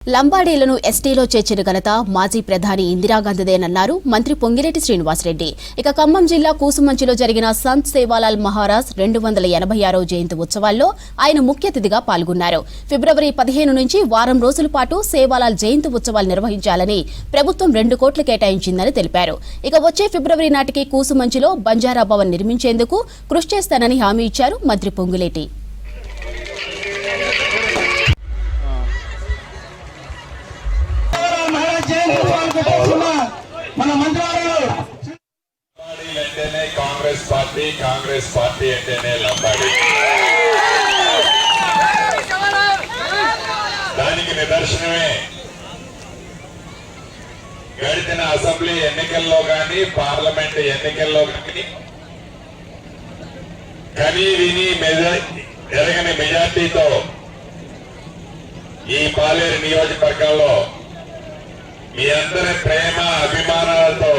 లంబాడీలను ఎస్టీలో చేర్చిన ఘనత మాజీ ప్రధాని ఇందిరాగాంధీదేనన్నారు మంత్రి పొంగిరెడ్డి శ్రీనివాసరెడ్డి. ఇక ఖమ్మం జిల్లా కూసుమంచిలో జరిగిన సంత్ సేవాలాల్ మహారాజ్ 286వ జయంతి ఉత్సవాల్లో ఆయన ముఖ్య అతిథిగా పాల్గొన్నారు. ఫిబ్రవరి 15 నుంచి వారం రోజుల పాటు సేవాలాల్ జయంతి ఉత్సవాలు నిర్వహించాలని ప్రభుత్వం 2 కోట్లు కేటాయించిందని తెలిపారు. ఇక వచ్చే ఫిబ్రవరి నాటికి కూసుమంచిలో బంజారా భవన్ నిర్మించేందుకు కృషి చేస్తానని హామీ ఇచ్చారు మంత్రి పొంగులేటి. కాంగ్రెస్ పార్టీ అంటేనే లంబాడి. దానికి నిదర్శనమే గడిచిన అసెంబ్లీ ఎన్నికల్లో గాని పార్లమెంట్ ఎన్నికల్లో గాని కనీ విని ఎరగని మెజార్టీతో ఈ పాలేరు నియోజకవర్గంలో మీ అందరి ప్రేమ అభిమానాలతో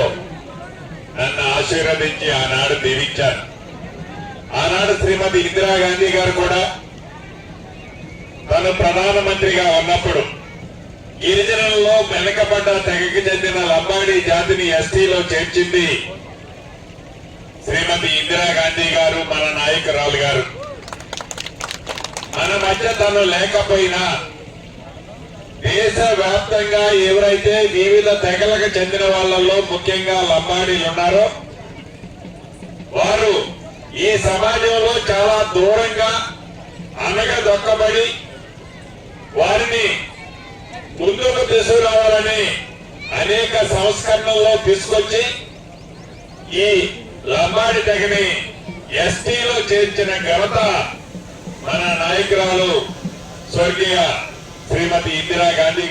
నన్ను ఆశీర్వదించి ఆనాడు దీవించారు. ఆనాడు శ్రీమతి ఇందిరాగాంధీ గారు కూడా తను ప్రధానమంత్రిగా ఉన్నప్పుడు గిరిజనులలో వెనుకబడ్డ తెగకి చెందిన లంబాడీ జాతిని ఎస్టీలో చేర్చింది శ్రీమతి ఇందిరాగాంధీ గారు, మన నాయకురాలు గారు. మన మధ్య తను లేకపోయినా దేశవ్యాప్తంగా ఎవరైతే వివిధ తెగలకు చెందిన వాళ్ళలో ముఖ్యంగా లంబాడీలు ఉన్నారో వారు ఈ సమాజంలో చాలా దూరంగా అనగదొక్కబడి వారిని ముందుకు తీసుకురావాలని అనేక సంస్కరణల్లో తీసుకొచ్చి ఈ లంబాడి తెగని ఎస్టీలో చేర్చిన ఘనత మన నాయకురాలు స్వర్గీయ శ్రీమతి ఇందిరాగాంధీ